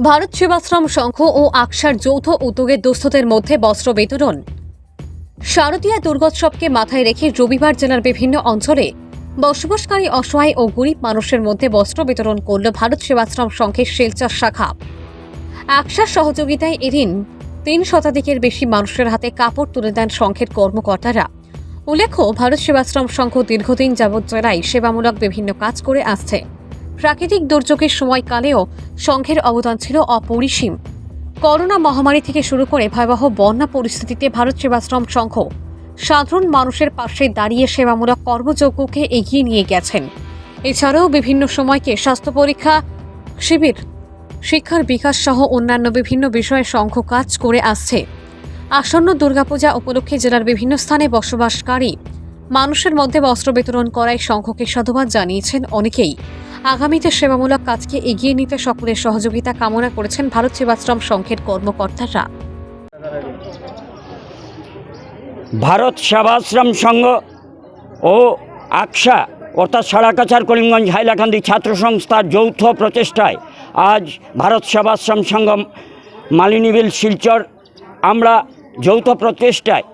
ভারত সেবাশ্রম সংঘ ও আকসার যৌথ উদ্যোগে দুস্থদের মধ্যে বস্ত্র বিতরণ। শারদীয়া দুর্গোৎসবকে মাথায় রেখে রবিবার জেলার বিভিন্ন অঞ্চলে বসবাসকারী অসহায় ও গরিব মানুষের মধ্যে বস্ত্র বিতরণ করল ভারত সেবাশ্রম সংঘের শিলচর শাখা। আকসার সহযোগিতায় এদিন 3 শতাধিকের বেশি মানুষের হাতে কাপড় তুলে দেন সংঘের কর্মকর্তারা। উল্লেখ্য, ভারত সেবাশ্রম সংঘ দীর্ঘদিন যাবৎ জেলায় সেবামূলক বিভিন্ন কাজ করে আসছে। প্রাকৃতিক দুর্যোগের সময়কালেও সংঘের অবদান ছিল অপরিসীম। করোনা মহামারী থেকে শুরু করে ভয়াবহ বন্যা পরিস্থিতিতে ভারত সেবাশ্রম সংঘ সাধারণ মানুষের পাশে দাঁড়িয়ে সেবামূলক কর্মযজ্ঞকে এগিয়ে নিয়ে গেছেন। এছাড়াও বিভিন্ন সময়কে স্বাস্থ্য পরীক্ষা শিবির, শিক্ষার বিকাশ সহ অন্যান্য বিভিন্ন বিষয়ে সংঘ কাজ করে আসছে। আসন্ন দুর্গাপূজা উপলক্ষে জেলার বিভিন্ন স্থানে বসবাসকারী মানুষের মধ্যে বস্ত্র বিতরণ করায় সংঘকে সাধুবাদ জানিয়েছেন অনেকেই। আগামীতে সেবামূলক কাজকে এগিয়ে নিতে সকলের সহযোগিতা কামনা করেছেন ভারত সেবাশ্রম সংঘের কর্মকর্তারা। ভারত সেবাশ্রম সংঘ ও আকসা অর্থাৎ সারাকাছার করিমগঞ্জ হাইলাকান্দি ছাত্র সংস্থার যৌথ প্রচেষ্টায় আজ ভারত সেবাশ্রম সংঘ মালিনীবিল শিলচর আমরা যৌথ প্রচেষ্টায়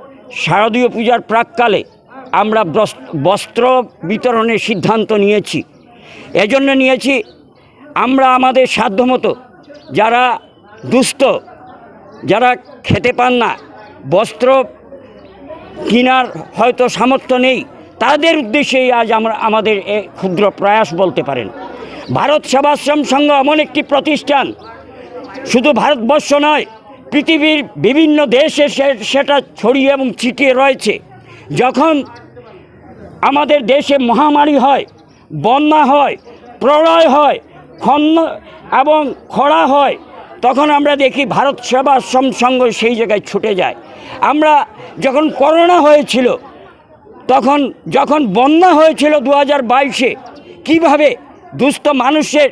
শারদীয় পূজার প্রাককালে আমরা বস্ত্র বিতরণের সিদ্ধান্ত নিয়েছি। এজন্য নিয়েছি, আমরা আমাদের সাধ্যমতো যারা দুস্থ, যারা খেতে পান না, বস্ত্র কেনার হয়তো সামর্থ্য নেই, তাদের উদ্দেশ্যেই আজ আমরা আমাদের এই ক্ষুদ্র প্রয়াস বলতে পারেন। ভারত সেবাশ্রম সংঘ এমন একটি প্রতিষ্ঠান, শুধু ভারতবর্ষ নয়, পৃথিবীর বিভিন্ন দেশে সেটা ছড়িয়ে এবং ছিটিয়ে রয়েছে। যখন আমাদের দেশে মহামারী হয়, বন্যা হয়, প্রলয় হয়, এবং খরা হয়, তখন আমরা দেখি ভারত সেবাশ্রম সংঘ সেই জায়গায় ছুটে যায়। আমরা যখন করোনা হয়েছিল, যখন বন্যা হয়েছিল 2022-এ, কীভাবে দুস্থ মানুষের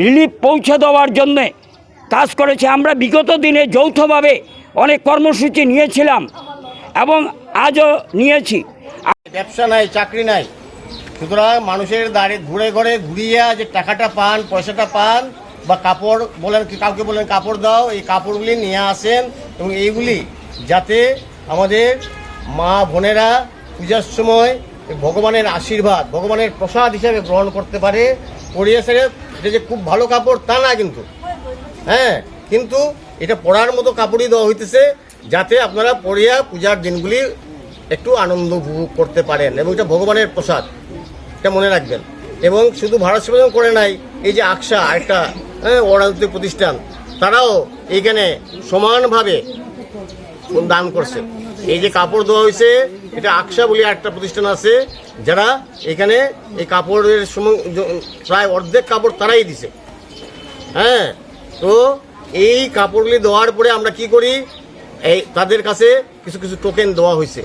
রিলিফ পৌঁছে দেওয়ার জন্যে কাজ করেছে। আমরা বিগত দিনে যৌথভাবে অনেক কর্মসূচি নিয়েছিলাম এবং আজও নিয়েছি। ব্যবসা নাই, চাকরি নাই, সুতরাং মানুষের দাঁড়িয়ে ঘুরে ঘুরে ঘুরিয়ে যে টাকাটা পান, পয়সাটা পান, বা কাপড় বলেন, কাউকে বলেন কাপড় দাও, এই কাপড়গুলি নিয়ে আসেন এবং এইগুলি যাতে আমাদের মা বোনেরা পূজার সময় ভগবানের আশীর্বাদ, ভগবানের প্রসাদ হিসাবে গ্রহণ করতে পারে। পরিয়ে সেরে এটা যে খুব ভালো কাপড় তা না, কিন্তু এটা পরার মতো কাপড়ই দেওয়া হইতেছে, যাতে আপনারা পরিয়া পূজার দিনগুলি একটু আনন্দ উপভোগ করতে পারেন, এবং এটা ভগবানের প্রসাদ, এটা মনে রাখবেন। এবং শুধু ভারত সেবাশ্রম করে নাই, এই যে আকসা একটা অরাজনৈতিক প্রতিষ্ঠান, তারাও এইখানে সমানভাবে দান করছে। এই যে কাপড় দেওয়া হয়েছে, এটা আকসা বলে একটা প্রতিষ্ঠান আছে, যারা এখানে এই কাপড়ের প্রায় অর্ধেক কাপড় তারাই দিছে। তো এই কাপড়গুলি দেওয়ার পরে আমরা কি করি, এই তাদের কাছে কিছু কিছু টোকেন দেওয়া হয়েছে।